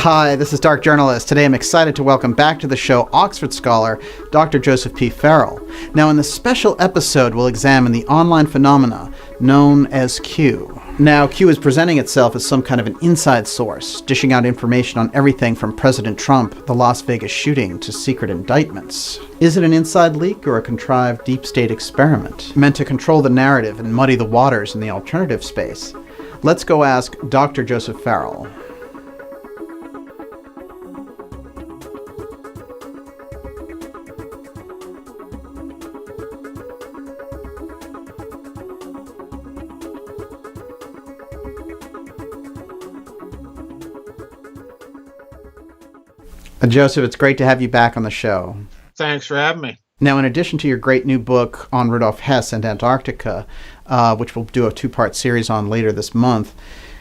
Hi, this is Dark Journalist. Today I'm excited to welcome back to the show Oxford scholar Dr. Joseph P. Farrell. Now in this special episode we'll examine the online phenomena known as Q. Now Q is presenting itself as some kind of an inside source, dishing out information on everything from President Trump, the Las Vegas shooting, to secret indictments. Is it an inside leak or a contrived deep state experiment meant to control the narrative and muddy the waters in the alternative space? Let's go ask Dr. Joseph Farrell. Joseph, it's great to have you back on the show. Thanks for having me. Now, in addition to your great new book on Rudolf Hess and Antarctica, which we'll do a two-part series on later this month,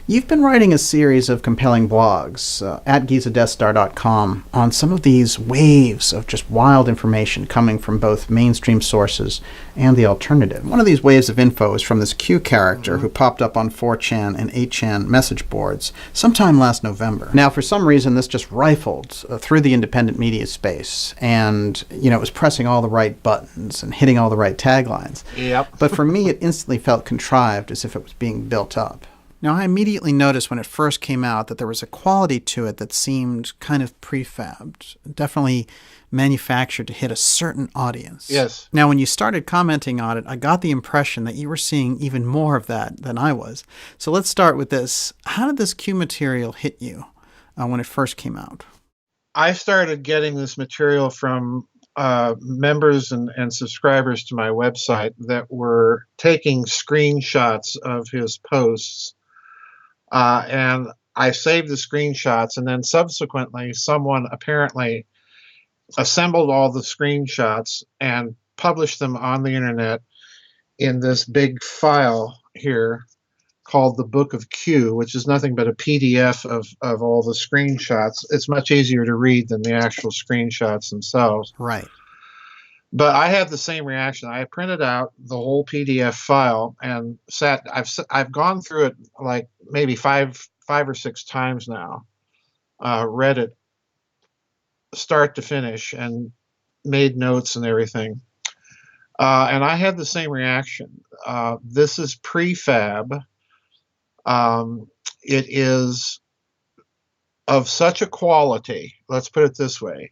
you've been writing a series of compelling blogs at GizaDeathStar.com on some of these waves of just wild information coming from both mainstream sources and the alternative. One of these waves of info is from this Q character who popped up on 4chan and 8chan message boards sometime last November. Now, for some reason, this just rifled through the independent media space, and it was pressing all the right buttons and hitting all the right taglines. Yep. But for me, it instantly felt contrived, as if it was being built up. Now, I immediately noticed when it first came out that there was a quality to it that seemed kind of prefabbed, definitely manufactured to hit a certain audience. Yes. Now, when you started commenting on it, I got the impression that you were seeing even more of that than I was. So let's start with this. How did this Q material hit you when it first came out? I started getting this material from members and subscribers to my website that were taking screenshots of his posts. And I saved the screenshots, and then subsequently someone apparently assembled all the screenshots and published them on the internet in this big file here called the Book of Q, which is nothing but a PDF of all the screenshots. It's much easier to read than the actual screenshots themselves. Right. But I had the same reaction. I printed out the whole PDF file and I've gone through it like maybe five or six times now, read it start to finish and made notes and everything. And I had the same reaction. This is prefab. It is of such a quality, let's put it this way,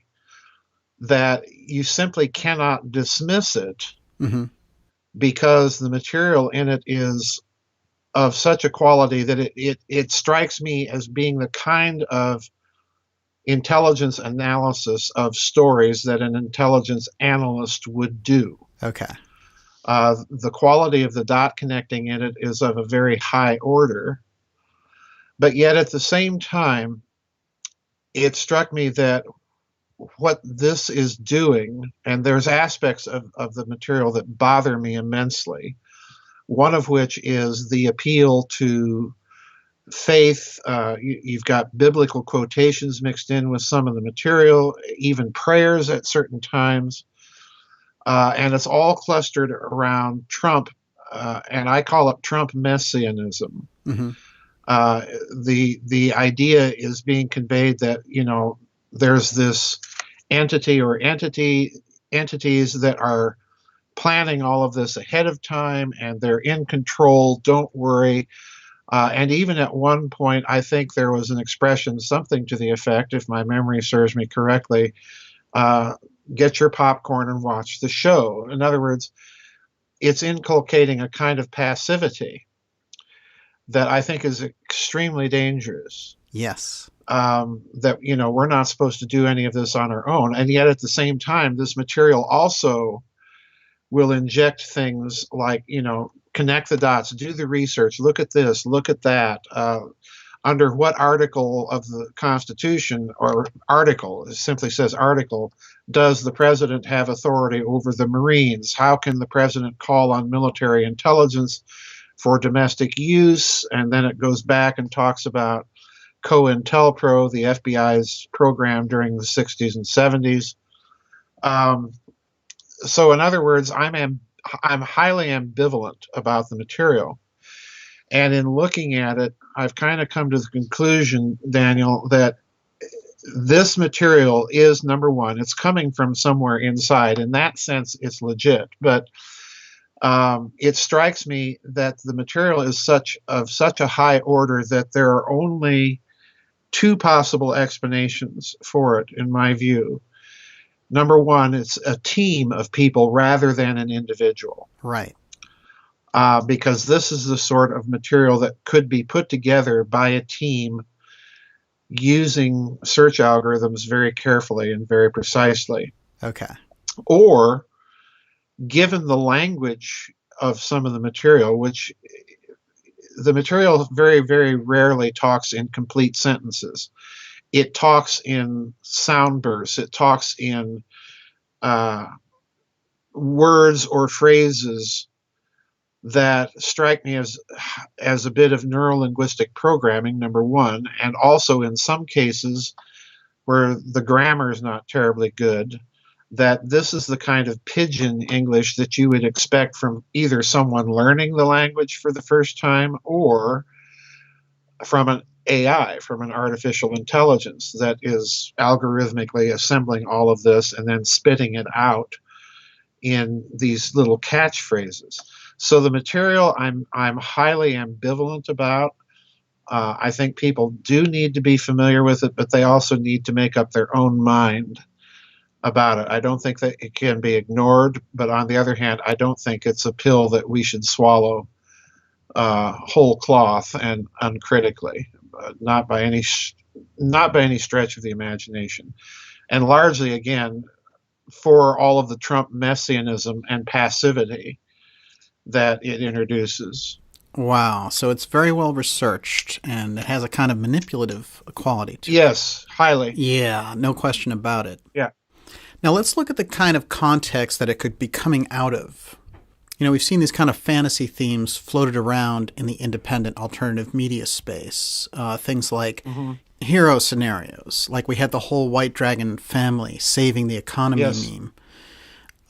that you simply cannot dismiss it because the material in it is of such a quality that it strikes me as being the kind of intelligence analysis of stories that an intelligence analyst would do. Okay. The quality of the dot connecting in it is of a very high order, but yet at the same time, it struck me that what this is doing, and there's aspects of the material that bother me immensely, one of which is the appeal to faith. You've got biblical quotations mixed in with some of the material, even prayers at certain times, and it's all clustered around Trump, and I call it Trump messianism. The idea is being conveyed that, there's this entity or entities that are planning all of this ahead of time, and they're in control. Don't worry. And even at one point, I think there was an expression, something to the effect, if my memory serves me correctly, get your popcorn and watch the show. In other words, it's inculcating a kind of passivity that I think is extremely dangerous. Yes. That, we're not supposed to do any of this on our own. And yet at the same time, this material also will inject things like, connect the dots, do the research, look at this, look at that. Under what article of the Constitution, or article, it simply says article, does the president have authority over the Marines? How can the president call on military intelligence for domestic use? And then it goes back and talks about COINTELPRO, the FBI's program during the 60s and 70s. So in other words, I'm highly ambivalent about the material. And in looking at it, I've kind of come to the conclusion, Daniel, that this material is, number one, it's coming from somewhere inside. In that sense, it's legit. But it strikes me that the material is such a high order that there are only two possible explanations for it, in my view. Number one, it's a team of people rather than an individual. Right. Because this is the sort of material that could be put together by a team using search algorithms very carefully and very precisely. Okay. Or, given the language of some of the material, which the material very, very rarely talks in complete sentences. It talks in sound bursts. It talks in words or phrases that strike me as a bit of neurolinguistic programming, number one, and also in some cases where the grammar is not terribly good, that this is the kind of pidgin English that you would expect from either someone learning the language for the first time or from an AI, from an artificial intelligence that is algorithmically assembling all of this and then spitting it out in these little catchphrases. So the material I'm highly ambivalent about. I think people do need to be familiar with it, but they also need to make up their own mind about it. I don't think that it can be ignored, but on the other hand, I don't think it's a pill that we should swallow whole cloth and uncritically, not by any stretch of the imagination. And largely, again, for all of the Trump messianism and passivity that it introduces. Wow. So it's very well researched, and it has a kind of manipulative quality to it. Yes, highly. Yeah, no question about it. Yeah. Now let's look at the kind of context that it could be coming out of. You know, we've seen these kind of fantasy themes floated around in the independent alternative media space. Things like hero scenarios, like we had the whole White Dragon family saving the economy meme.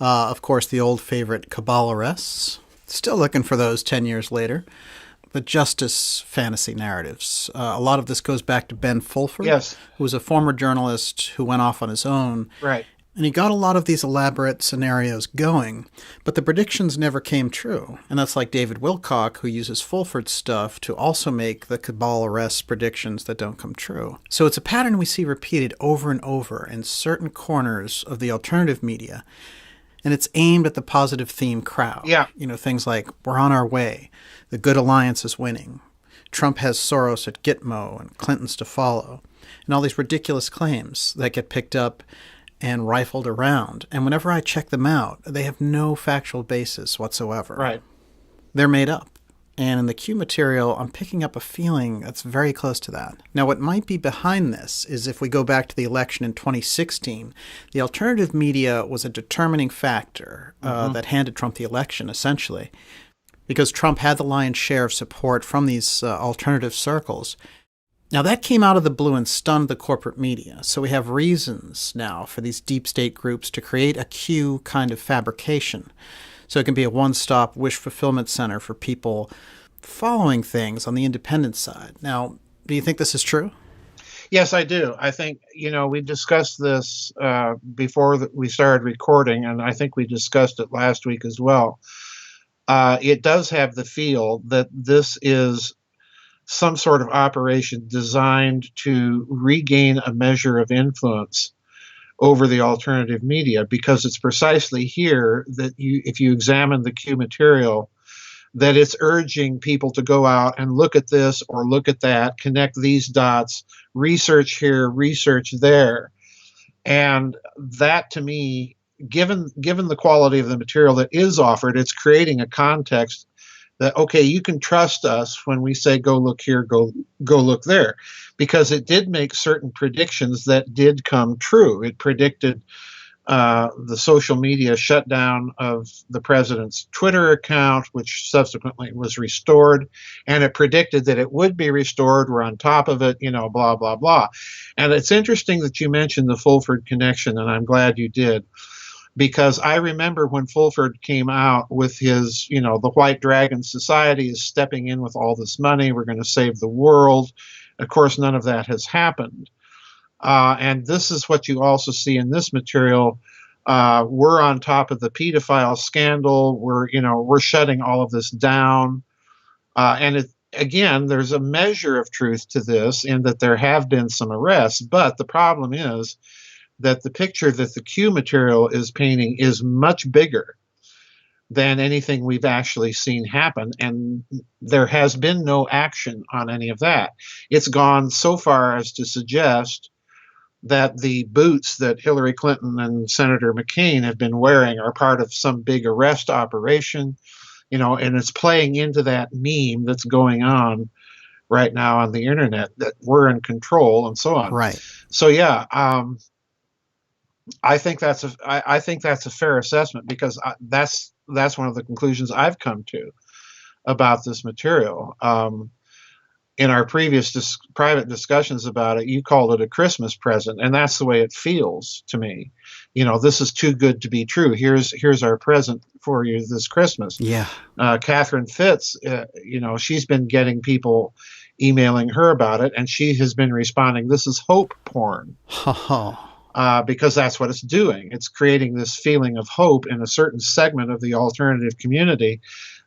Of course, the old favorite cabal arrests. Still looking for those 10 years later. The justice fantasy narratives. A lot of this goes back to Ben Fulford, who was a former journalist who went off on his own. Right. And he got a lot of these elaborate scenarios going, but the predictions never came true. And that's like David Wilcock, who uses Fulford's stuff to also make the cabal arrests predictions that don't come true. So it's a pattern we see repeated over and over in certain corners of the alternative media. And it's aimed at the positive theme crowd. Yeah. You know, things like, we're on our way, the good alliance is winning, Trump has Soros at Gitmo and Clinton's to follow, and all these ridiculous claims that get picked up and rifled around. And whenever I check them out, they have no factual basis whatsoever. Right. They're made up. And in the Q material, I'm picking up a feeling that's very close to that. Now, what might be behind this is if we go back to the election in 2016, the alternative media was a determining factor that handed Trump the election, essentially, because Trump had the lion's share of support from these alternative circles. Now, that came out of the blue and stunned the corporate media. So we have reasons now for these deep state groups to create a Q kind of fabrication. So it can be a one-stop wish fulfillment center for people following things on the independent side. Now, do you think this is true? Yes, I do. I think, we discussed this before we started recording, and I think we discussed it last week as well. It does have the feel that this is some sort of operation designed to regain a measure of influence over the alternative media, because it's precisely here that if you examine the Q material, that it's urging people to go out and look at this or look at that, connect these dots, research here, research there. And that, to me, given the quality of the material that is offered, it's creating a context that, okay, you can trust us when we say go look here, go look there, because it did make certain predictions that did come true. It predicted the social media shutdown of the president's Twitter account, which subsequently was restored, and it predicted that it would be restored. We're on top of it, blah, blah, blah. And it's interesting that you mentioned the Fulford connection, and I'm glad you did, because I remember when Fulford came out with his, the White Dragon Society is stepping in with all this money. We're going to save the world. Of course, none of that has happened. And this is what you also see in this material. We're on top of the pedophile scandal. We're shutting all of this down. Again, there's a measure of truth to this in that there have been some arrests, but the problem is that the picture that the Q material is painting is much bigger than anything we've actually seen happen, and there has been no action on any of that. It's gone so far as to suggest that the boots that Hillary Clinton and Senator McCain have been wearing are part of some big arrest operation, and it's playing into that meme that's going on right now on the internet that we're in control and so on. Right. So yeah, I think that's a fair assessment, because that's one of the conclusions I've come to about this material. In our previous private discussions about it, you called it a Christmas present, and that's the way it feels to me. This is too good to be true. Here's our present for you this Christmas. Yeah. Catherine Fitz, she's been getting people emailing her about it, and she has been responding, this is hope porn. Because that's what it's doing. It's creating this feeling of hope in a certain segment of the alternative community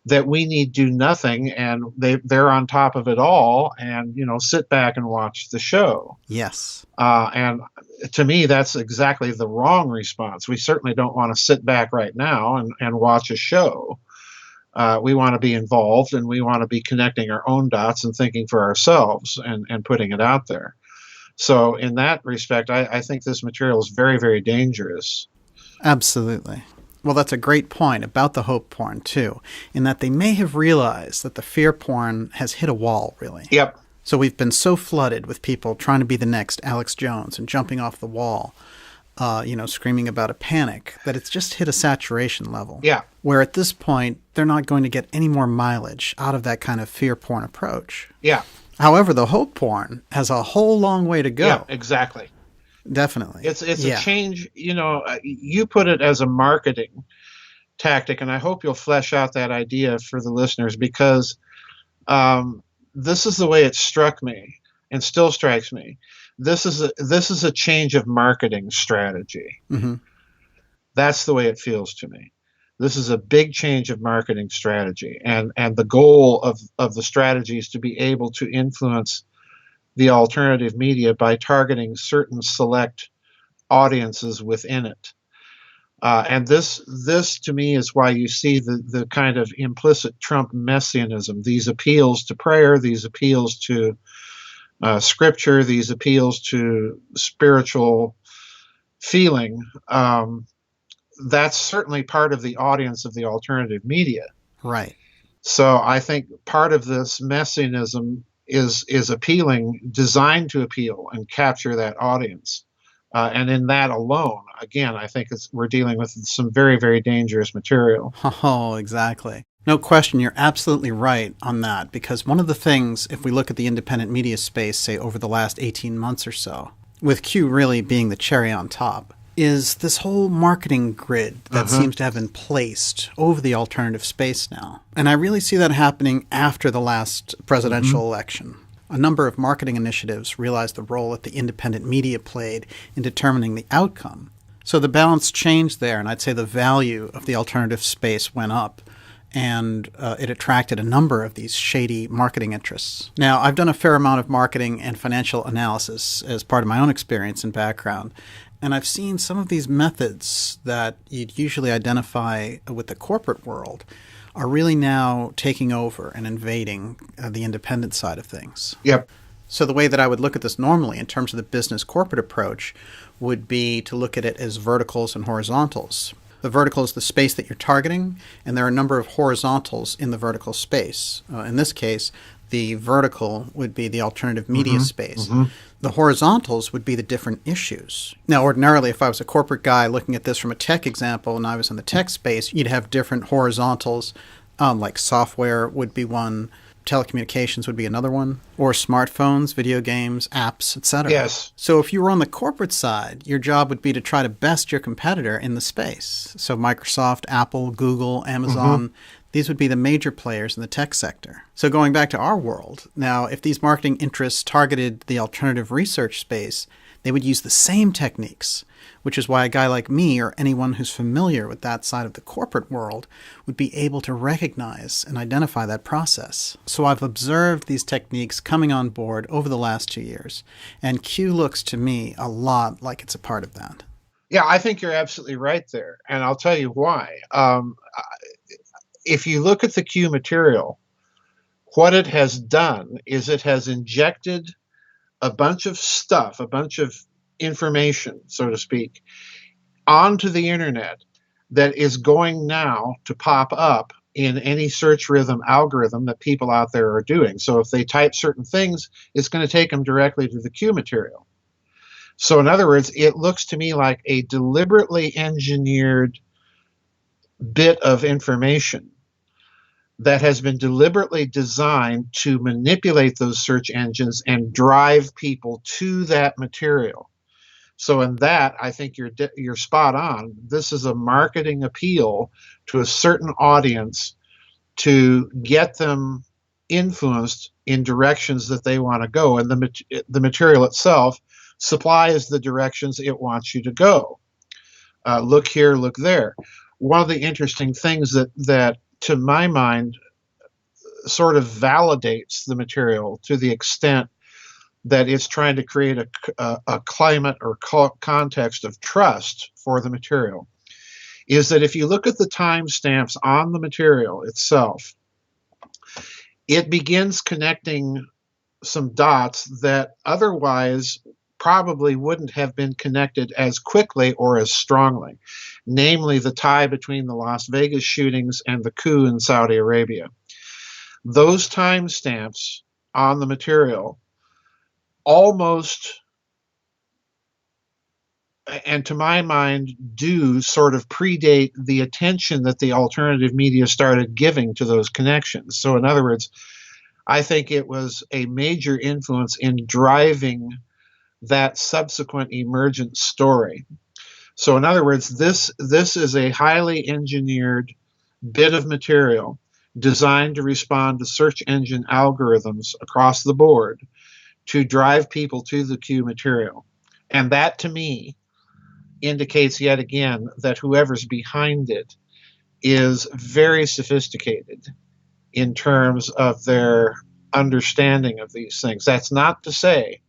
that we need do nothing, and they're on top of it all, and sit back and watch the show. Yes. And to me, that's exactly the wrong response. We certainly don't want to sit back right now and watch a show. We want to be involved, and we want to be connecting our own dots and thinking for ourselves and putting it out there. So in that respect, I think this material is very, very dangerous. Absolutely. Well, that's a great point about the hope porn, too, in that they may have realized that the fear porn has hit a wall, really. Yep. So we've been so flooded with people trying to be the next Alex Jones and jumping off the wall, screaming about a panic, that it's just hit a saturation level. Yeah. Where at this point, they're not going to get any more mileage out of that kind of fear porn approach. Yeah. However, the hope porn has a whole long way to go. Yeah, exactly. Definitely. It's a change, you put it as a marketing tactic, and I hope you'll flesh out that idea for the listeners, because this is the way it struck me and still strikes me. This is a change of marketing strategy. Mm-hmm. That's the way it feels to me. This is a big change of marketing strategy, and the goal of the strategy is to be able to influence the alternative media by targeting certain select audiences within it. And this to me is why you see the kind of implicit Trump messianism, these appeals to prayer, these appeals to scripture, these appeals to spiritual feeling. That's certainly part of the audience of the alternative media. Right. So I think part of this messianism is appealing, designed to appeal and capture that audience. And in that alone, again, I think we're dealing with some very, very dangerous material. Oh, exactly. No question, you're absolutely right on that, because one of the things, if we look at the independent media space, say over the last 18 months or so, with Q really being the cherry on top, is this whole marketing grid that seems to have been placed over the alternative space now. And I really see that happening after the last presidential election. A number of marketing initiatives realized the role that the independent media played in determining the outcome. So the balance changed there, and I'd say the value of the alternative space went up, and it attracted a number of these shady marketing interests. Now, I've done a fair amount of marketing and financial analysis as part of my own experience and background, and I've seen some of these methods that you'd usually identify with the corporate world are really now taking over and invading the independent side of things. Yep. So the way that I would look at this normally in terms of the business corporate approach would be to look at it as verticals and horizontals. The vertical is the space that you're targeting, and there are a number of horizontals in the vertical space. In this case, the vertical would be the alternative media space. The horizontals would be the different issues. Now, ordinarily, if I was a corporate guy looking at this from a tech example and I was in the tech space, you'd have different horizontals, like software would be one, telecommunications would be another one, or smartphones, video games, apps, etc. Yes. So if you were on the corporate side, your job would be to try to best your competitor in the space. So Microsoft, Apple, Google, Amazon, these would be the major players in the tech sector. So going back to our world, now if these marketing interests targeted the alternative research space, they would use the same techniques, which is why a guy like me or anyone who's familiar with that side of the corporate world would be able to recognize and identify that process. So I've observed these techniques coming on board over the last 2 years, and Q looks to me a lot like it's a part of that. Yeah, I think you're absolutely right there, and I'll tell you why. If you look at the Q material, what it has done is it has injected a bunch of stuff, a bunch of information, so to speak, onto the internet that is going now to pop up in any search rhythm algorithm that people out there are doing. So if they type certain things, it's going to take them directly to the Q material. So in other words, it looks to me like a deliberately engineered bit of information that has been deliberately designed to manipulate those search engines and drive people to that material. So in that, I think you're spot on. This is a marketing appeal to a certain audience to get them influenced in directions that they want to go, and the material itself supplies the directions it wants you to go. Look here, look there. One of the interesting things that to my mind sort of validates the material to the extent that it's trying to create a climate or context of trust for the material is that if you look at the timestamps on the material itself, it begins connecting some dots that otherwise probably wouldn't have been connected as quickly or as strongly, namely the tie between the Las Vegas shootings and the coup in Saudi Arabia. Those timestamps on the material almost, and to my mind, do sort of predate the attention that the alternative media started giving to those connections. So in other words, I think it was a major influence in driving that subsequent emergent story. So in other words, this is a highly engineered bit of material designed to respond to search engine algorithms across the board to drive people to the Q material. And that, to me, indicates yet again that whoever's behind it is very sophisticated in terms of their understanding of these things. That's not to say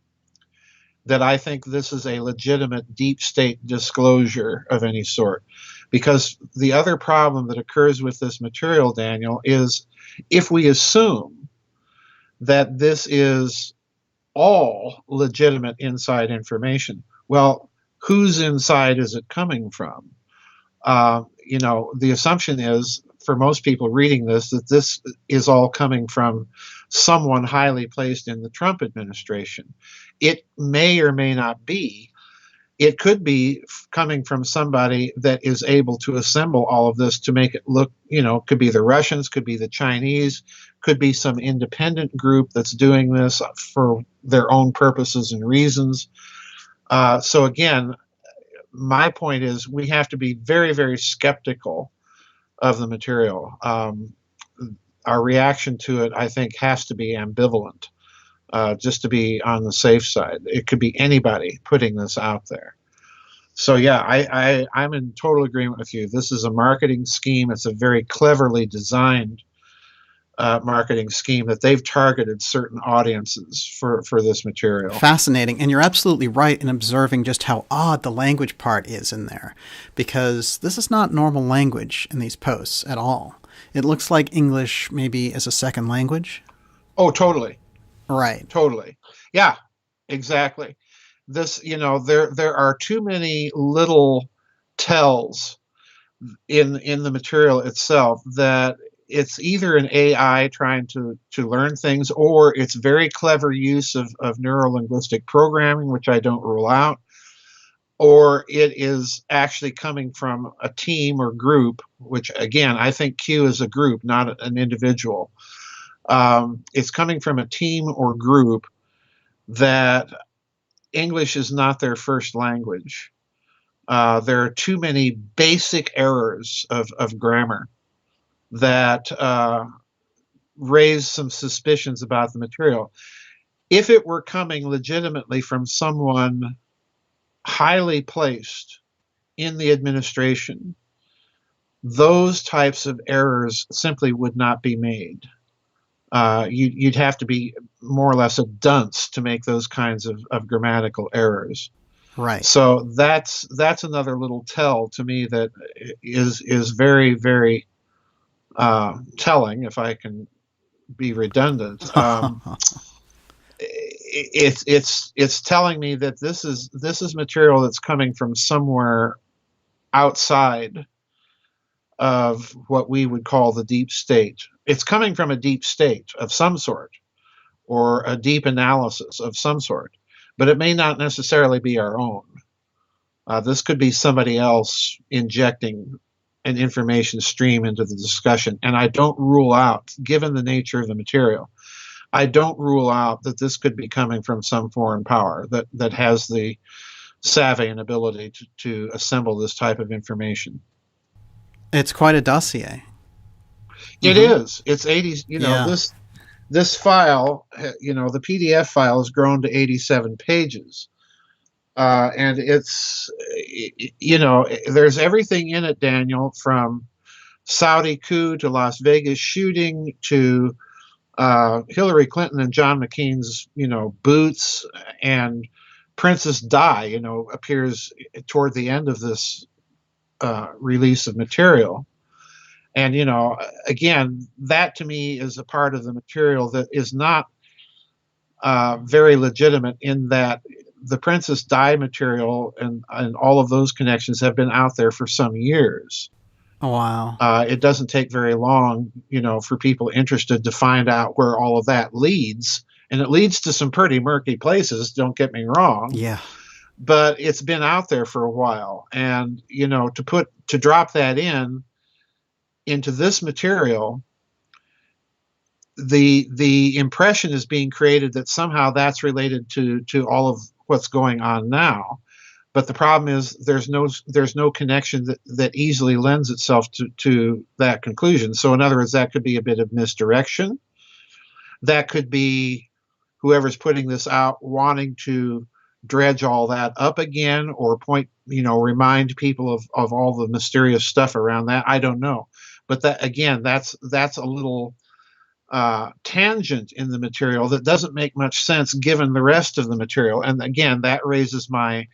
that I think this is a legitimate deep state disclosure of any sort. Because the other problem that occurs with this material, Daniel, is if we assume that this is all legitimate inside information, well, whose inside is it coming from? The assumption is, for most people reading this, that this is all coming from someone highly placed in the Trump administration. It may or may not be. It could be coming from somebody that is able to assemble all of this to make it look, could be the Russians, could be the Chinese, could be some independent group that's doing this for their own purposes and reasons. So again, my point is we have to be very, very skeptical of the material. Our reaction to it, I think, has to be ambivalent, just to be on the safe side. It could be anybody putting this out there. So yeah, I'm in total agreement with you. This is a marketing scheme. It's a very cleverly designed marketing scheme that they've targeted certain audiences for this material. Fascinating. And you're absolutely right in observing just how odd the language part is in there, because this is not normal language in these posts at all. It looks like English maybe as a second language. Oh, totally. Right. Totally. Yeah, exactly. This, there are too many little tells in the material itself that it's either an AI trying to learn things, or it's very clever use of neuro-linguistic programming, which I don't rule out, or it is actually coming from a team or group, which again, I think Q is a group, not an individual. It's coming from a team or group that English is not their first language. There are too many basic errors of grammar that raise some suspicions about the material. If it were coming legitimately from someone highly placed in the administration, those types of errors simply would not be made. You'd have to be more or less a dunce to make those kinds of grammatical errors. Right. So that's another little tell to me that is very, very telling, if I can be redundant. It's telling me that this is material that's coming from somewhere outside of what we would call the deep state. It's coming from a deep state of some sort, or a deep analysis of some sort, but it may not necessarily be our own. This could be somebody else injecting an information stream into the discussion. And I don't rule out, given the nature of the material, I don't rule out that this could be coming from some foreign power that has the savvy and ability to assemble this type of information. It's quite a dossier. It is. It's 80, Yeah. this file, the PDF file has grown to 87 pages. And it's, there's everything in it, Daniel, from Saudi coup to Las Vegas shooting to Hillary Clinton and John McCain's, boots, and Princess Di, appears toward the end of this release of material. And, again, that to me is a part of the material that is not very legitimate, in that the Princess Di material and all of those connections have been out there for some years. Oh, wow. It doesn't take very long, for people interested to find out where all of that leads. And it leads to some pretty murky places, don't get me wrong. Yeah. But it's been out there for a while. And, to drop that into this material, the impression is being created that somehow that's related to all of what's going on now. But the problem is there's no connection that easily lends itself to that conclusion. So in other words, that could be a bit of misdirection. That could be whoever's putting this out wanting to dredge all that up again, or remind people of all the mysterious stuff around that. I don't know. But that, again, that's a little tangent in the material that doesn't make much sense given the rest of the material. And again, that raises my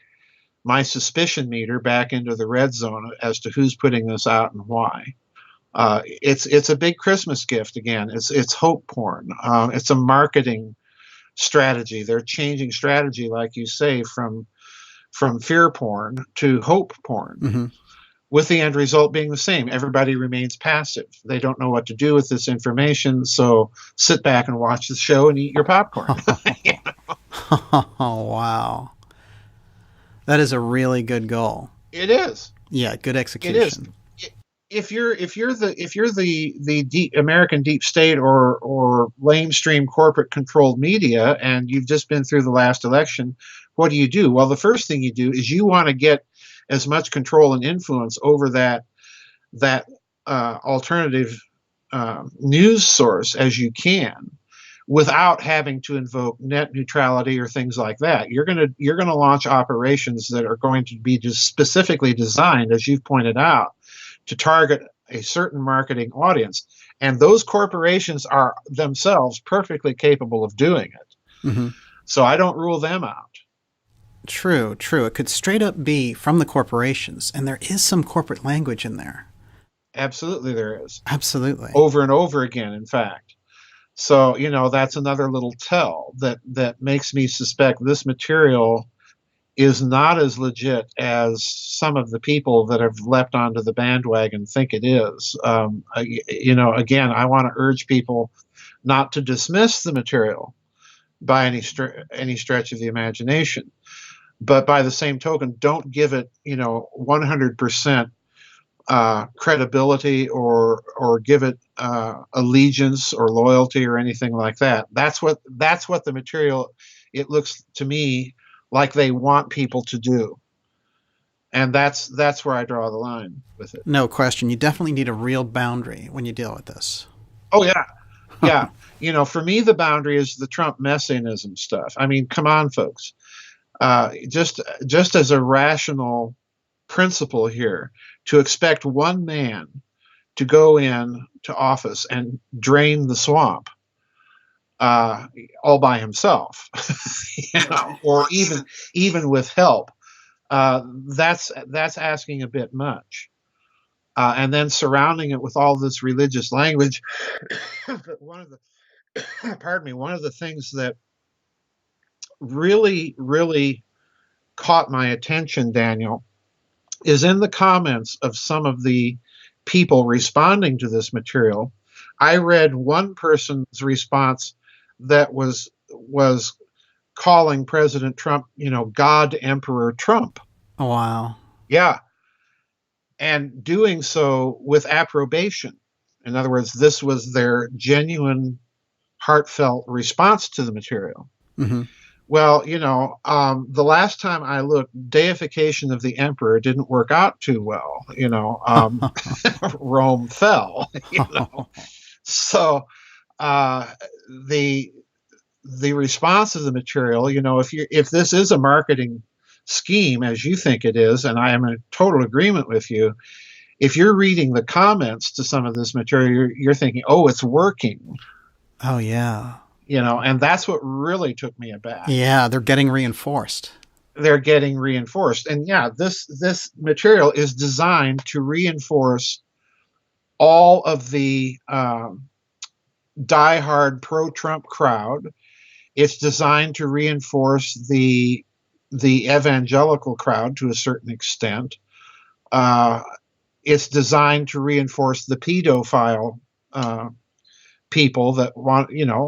suspicion meter back into the red zone as to who's putting this out and why. It's a big Christmas gift. Again, it's hope porn. It's a marketing strategy. They're changing strategy, like you say, from fear porn to hope porn. Mm-hmm. With the end result being the same. Everybody remains passive. They don't know what to do with this information, so sit back and watch the show and eat your popcorn. Oh, wow. That is a really good goal. It is. Yeah, good It execution. is. If you're the deep American deep state or lamestream corporate controlled media, and you've just been through the last election, what do? Well, the first thing you do is you want to get as much control and influence over that alternative news source as you can, without having to invoke net neutrality or things like that. You're gonna launch operations that are going to be just specifically designed, as you've pointed out, to target a certain marketing audience, and those corporations are themselves perfectly capable of doing it. Mm-hmm. So I don't rule them out. True. It could straight up be from the corporations, and there is some corporate language in there. Absolutely, there is. Absolutely. Over and over again, in fact. So, that's another little tell that makes me suspect this material is not as legit as some of the people that have leapt onto the bandwagon think it is. Again, I want to urge people not to dismiss the material by any stretch of the imagination. But by the same token, don't give it, 100% credibility or give it allegiance or loyalty or anything like that. That's what the material, it looks to me like they want people to do. And that's where I draw the line with it. No question. You definitely need a real boundary when you deal with this. Oh, yeah. Yeah. For me, the boundary is the Trump messianism stuff. I mean, come on, folks. Just as a rational principle here, to expect one man to go in to office and drain the swamp uh, all by himself, or even with help, that's asking a bit much. And then surrounding it with all this religious language. one of the pardon me, one of the things that really caught my attention, Daniel, is in the comments of some of the people responding to this material. I read one person's response that was calling President Trump, God Emperor Trump. Oh, wow. Yeah. And doing so with approbation. In other words, this was their genuine, heartfelt response to the material. Mm-hmm. Well, the last time I looked, deification of the emperor didn't work out too well. Rome fell. So the response of the material, if this is a marketing scheme as you think it is, and I am in total agreement with you, if you're reading the comments to some of this material, you're thinking, oh, it's working. Oh, yeah. And that's what really took me aback. Yeah, they're getting reinforced. They're getting reinforced. And yeah, this material is designed to reinforce all of the diehard pro-Trump crowd. It's designed to reinforce the evangelical crowd to a certain extent. It's designed to reinforce the pedophile people that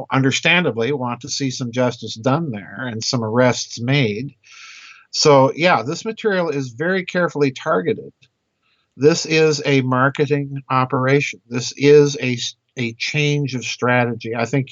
understandably want to see some justice done there and some arrests made. So yeah, this material is very carefully targeted. This is a marketing operation. This is a change of strategy. I think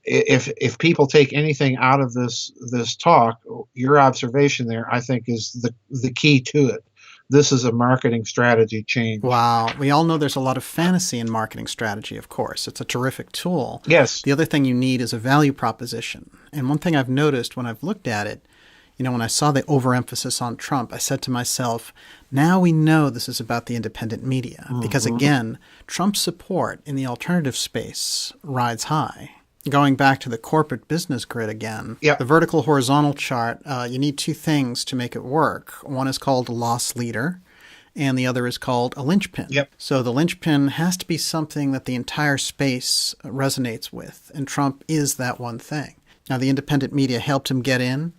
if people take anything out of this talk, your observation there, I think, is the key to it. This is a marketing strategy change. Wow. We all know there's a lot of fantasy in marketing strategy, of course. It's a terrific tool. Yes. The other thing you need is a value proposition. And one thing I've noticed when I've looked at it, when I saw the overemphasis on Trump, I said to myself, now we know this is about the independent media. Mm-hmm. Because again, Trump's support in the alternative space rides high. Going back to the corporate business grid again, yep. The vertical horizontal chart, you need two things to make it work. One is called a loss leader, and the other is called a linchpin. Yep. So the linchpin has to be something that the entire space resonates with, and Trump is that one thing. Now, the independent media helped him get in.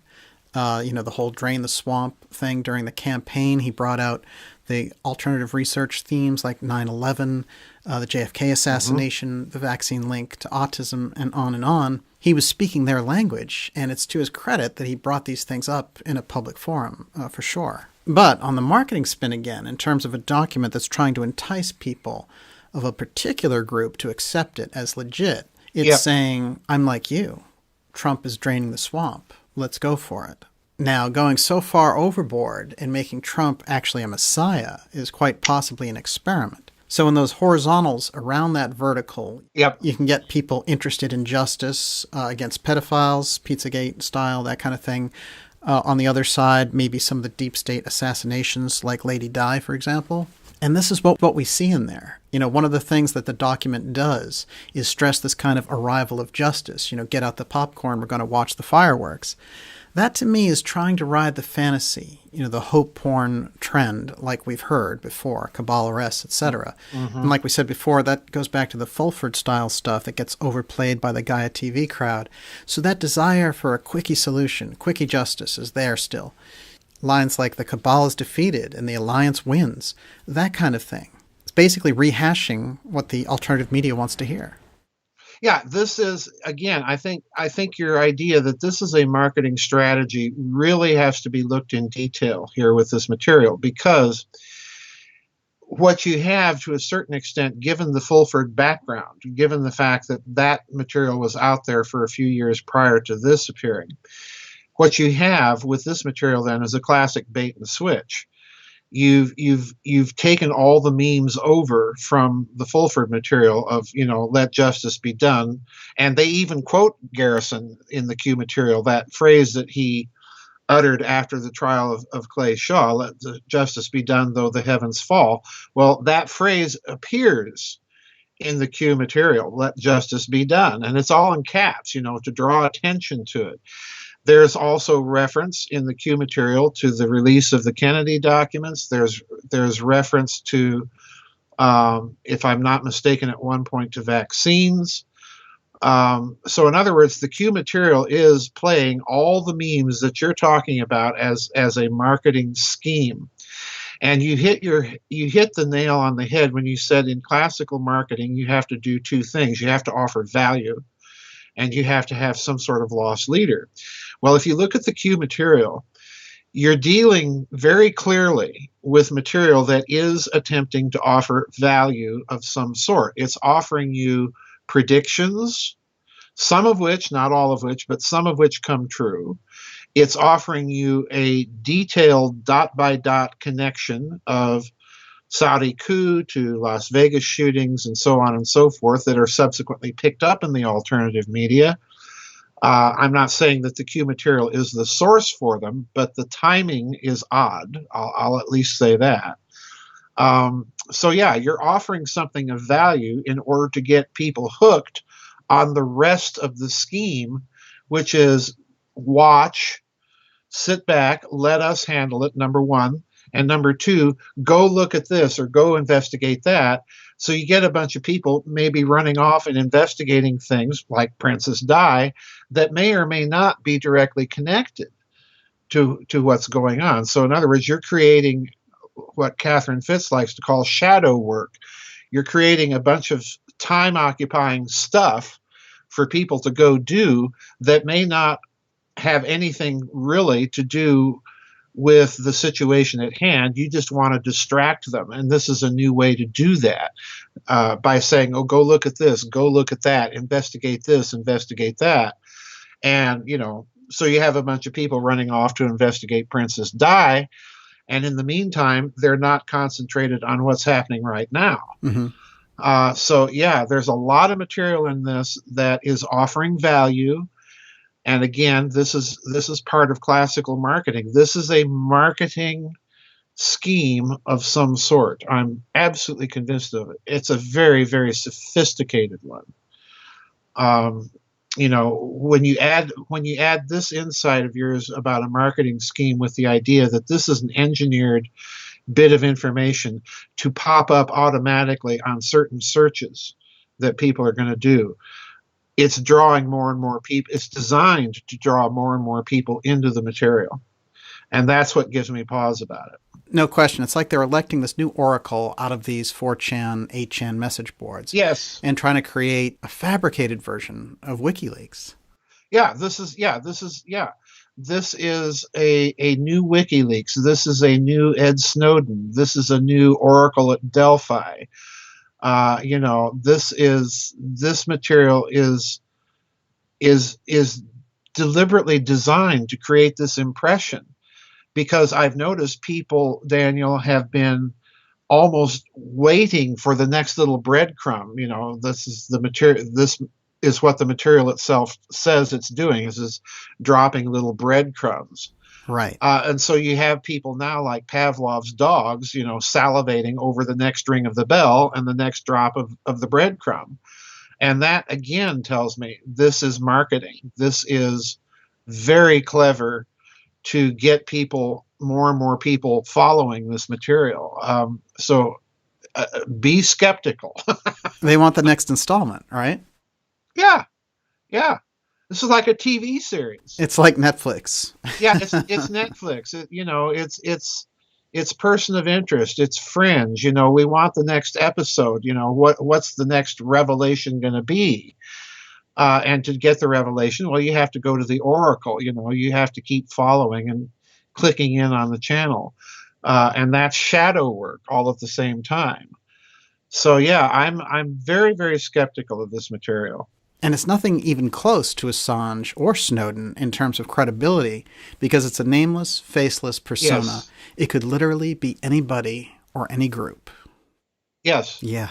The whole drain the swamp thing during the campaign. He brought out the alternative research themes like 9/11, the JFK assassination, the vaccine link to autism, and on and on. He was speaking their language, and it's to his credit that he brought these things up in a public forum, for sure. But on the marketing spin again, in terms of a document that's trying to entice people of a particular group to accept it as legit, it's saying, I'm like you. Trump is draining the swamp. Let's go for it. Now, going so far overboard and making Trump actually a messiah is quite possibly an experiment. So in those horizontals around that vertical, you can get people interested in justice against pedophiles, Pizzagate style, that kind of thing. On the other side, maybe some of the deep state assassinations like Lady Di, for example. And this is what we see in there. One of the things that the document does is stress this kind of arrival of justice. Get out the popcorn, we're going to watch the fireworks. That to me is trying to ride the fantasy, the hope porn trend like we've heard before, cabal arrests, etc. Mm-hmm. And like we said before, that goes back to the Fulford style stuff that gets overplayed by the Gaia TV crowd. So that desire for a quickie solution, quickie justice is there still. Lines like the cabal is defeated and the alliance wins, that kind of thing. It's basically rehashing what the alternative media wants to hear. Yeah, this is, again, I think your idea that this is a marketing strategy really has to be looked in detail here with this material, because what you have to a certain extent, given the Fulford background, given the fact that material was out there for a few years prior to this appearing, what you have with this material then is a classic bait and switch. You've taken all the memes over from the Fulford material of, let justice be done. And they even quote Garrison in the Q material, that phrase that he uttered after the trial of Clay Shaw, let the justice be done though the heavens fall. Well, that phrase appears in the Q material, let justice be done. And it's all in caps, to draw attention to it. There's also reference in the Q material to the release of the Kennedy documents. There's reference to, if I'm not mistaken, at one point to vaccines. So in other words, the Q material is playing all the memes that you're talking about as a marketing scheme. And you hit the nail on the head when you said in classical marketing, you have to do two things. You have to offer value, and you have to have some sort of loss leader. Well, if you look at the Q material, you're dealing very clearly with material that is attempting to offer value of some sort. It's offering you predictions, some of which, not all of which, but some of which come true. It's offering you a detailed dot-by-dot connection of Saudi coup to Las Vegas shootings and so on and so forth that are subsequently picked up in the alternative media. I'm not saying that the Q material is the source for them, but the timing is odd. I'll at least say that. So yeah, you're offering something of value in order to get people hooked on the rest of the scheme, which is watch, sit back, let us handle it, number one. And number two, go look at this or go investigate that. So you get a bunch of people maybe running off and investigating things like Princess Di that may or may not be directly connected to what's going on. So in other words, you're creating what Catherine Fitz likes to call shadow work. You're creating a bunch of time-occupying stuff for people to go do that may not have anything really to do with the situation at hand. You just want to distract them. And this is a new way to do that by saying, oh, go look at this, go look at that, investigate this, investigate that. And, so you have a bunch of people running off to investigate Princess Di. And in the meantime, they're not concentrated on what's happening right now. Mm-hmm. So, yeah, there's a lot of material in this that is offering value. And again, this is part of classical marketing. This is a marketing scheme of some sort. I'm absolutely convinced of it. It's a very, very sophisticated one. When you add this insight of yours about a marketing scheme with the idea that this is an engineered bit of information to pop up automatically on certain searches that people are going to do, it's drawing more and more people. It's designed to draw more and more people into the material. And that's what gives me pause about it. No question. It's like they're electing this new oracle out of these 4chan, 8chan message boards. Yes. And trying to create a fabricated version of WikiLeaks. This is a new WikiLeaks. This is a new Ed Snowden. This is a new Oracle at Delphi. This material is deliberately designed to create this impression, because I've noticed people, Daniel, have been almost waiting for the next little breadcrumb. This is the material. This is what the material itself says it's doing. Is dropping little breadcrumbs. Right. And so you have people now like Pavlov's dogs, salivating over the next ring of the bell and the next drop of the breadcrumb. And that, again, tells me this is marketing. This is very clever to get people, more and more people following this material. So be skeptical. They want the next installment, right? Yeah. Yeah. This is like a TV series. It's like Netflix. Yeah, it's Netflix. It's person of interest. It's fringe. We want the next episode. What's the next revelation going to be? And to get the revelation, well, you have to go to the Oracle. You have to keep following and clicking in on the channel, and that's shadow work all at the same time. So yeah, I'm very, very skeptical of this material. And it's nothing even close to Assange or Snowden in terms of credibility, because it's a nameless, faceless persona. Yes. It could literally be anybody or any group. Yes. Yeah.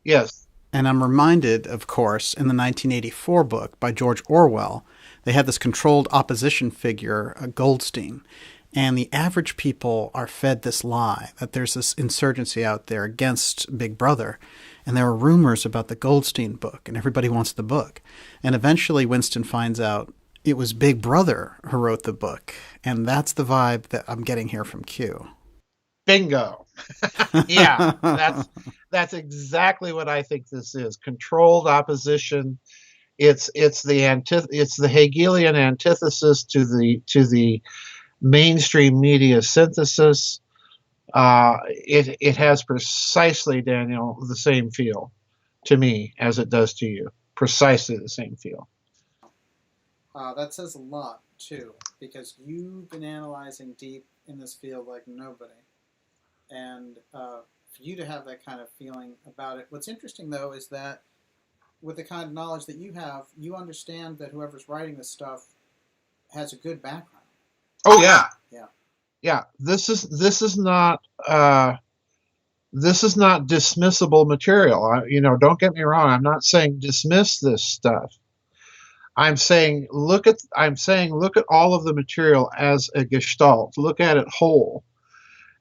Yes. And I'm reminded, of course, in the 1984 book by George Orwell, They have this controlled opposition figure, Goldstein. And the average people are fed this lie that there's this insurgency out there against Big Brother. And there are rumors about the Goldstein book, and everybody wants the book. And eventually Winston finds out it was Big Brother who wrote the book. And that's the vibe that I'm getting here from Q. Bingo. Yeah, that's exactly what I think this is. Controlled opposition. It's the Hegelian antithesis to the mainstream media synthesis. It has precisely, Daniel, the same feel to me as it does to you. Precisely the same feel. That says a lot, too, because you've been analyzing deep in this field like nobody. And for you to have that kind of feeling about it. What's interesting, though, is that with the kind of knowledge that you have, you understand that whoever's writing this stuff has a good background. Oh, yeah. Yeah. Yeah. This is not dismissible material. Don't get me wrong. I'm not saying dismiss this stuff. I'm saying look at all of the material as a gestalt. Look at it whole.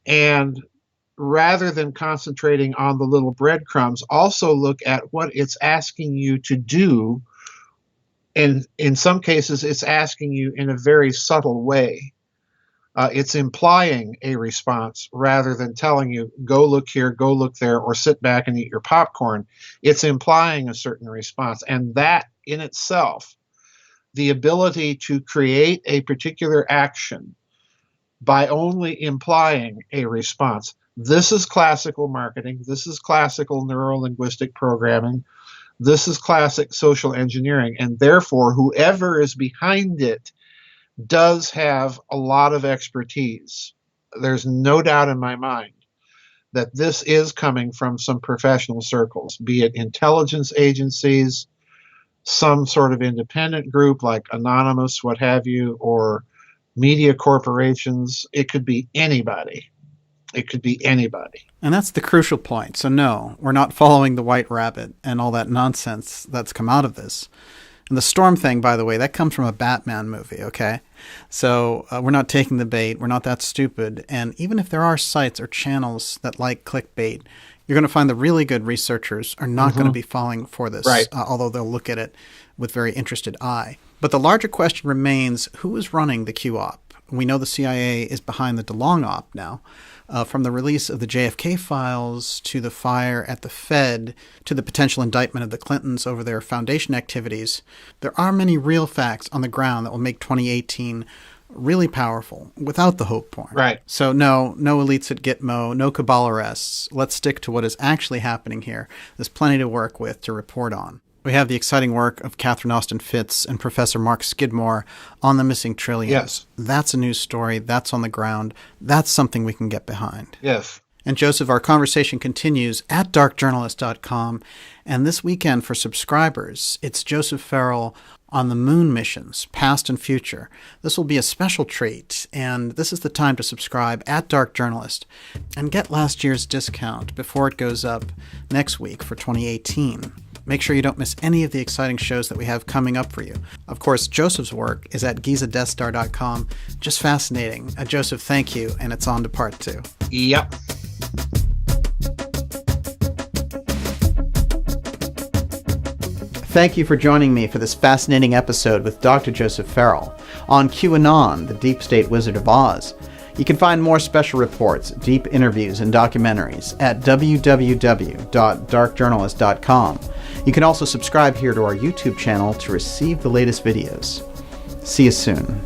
And rather than concentrating on the little breadcrumbs, also look at what it's asking you to do. And in some cases, it's asking you in a very subtle way. It's implying a response rather than telling you, go look here, go look there, or sit back and eat your popcorn. It's implying a certain response. And that in itself, the ability to create a particular action by only implying a response. This is classical marketing. This is classical neuro-linguistic programming. This is classic social engineering. And therefore, whoever is behind it does have a lot of expertise. There's no doubt in my mind that this is coming from some professional circles, be it intelligence agencies, some sort of independent group like Anonymous, what have you, or media corporations. It could be anybody. It could be anybody. And that's the crucial point. So no, we're not following the White Rabbit and all that nonsense that's come out of this. And the storm thing, by the way, that comes from a Batman movie, okay? So we're not taking the bait. We're not that stupid. And even if there are sites or channels that like clickbait, you're going to find the really good researchers are not going to be falling for this, right. Although they'll look at it with very interested eye. But the larger question remains, who is running the Q-op? We know the CIA is behind the DeLong op now. From the release of the JFK files to the fire at the Fed to the potential indictment of the Clintons over their foundation activities, there are many real facts on the ground that will make 2018 really powerful without the hope porn. Right. So no elites at Gitmo, no cabal arrests. Let's stick to what is actually happening here. There's plenty to work with to report on. We have the exciting work of Catherine Austin Fitts and Professor Mark Skidmore on the missing trillions. Yes. That's a news story. That's on the ground. That's something we can get behind. Yes. And Joseph, our conversation continues at darkjournalist.com. And this weekend for subscribers, it's Joseph Farrell on the moon missions, past and future. This will be a special treat, and this is the time to subscribe at Dark Journalist and get last year's discount before it goes up next week for 2018. Make sure you don't miss any of the exciting shows that we have coming up for you. Of course, Joseph's work is at GizaDeathStar.com. Just fascinating. Joseph, thank you, and it's on to part 2. Yep. Thank you for joining me for this fascinating episode with Dr. Joseph Farrell on QAnon, the Deep State Wizard of Oz. You can find more special reports, deep interviews, and documentaries at www.darkjournalist.com. You can also subscribe here to our YouTube channel to receive the latest videos. See you soon.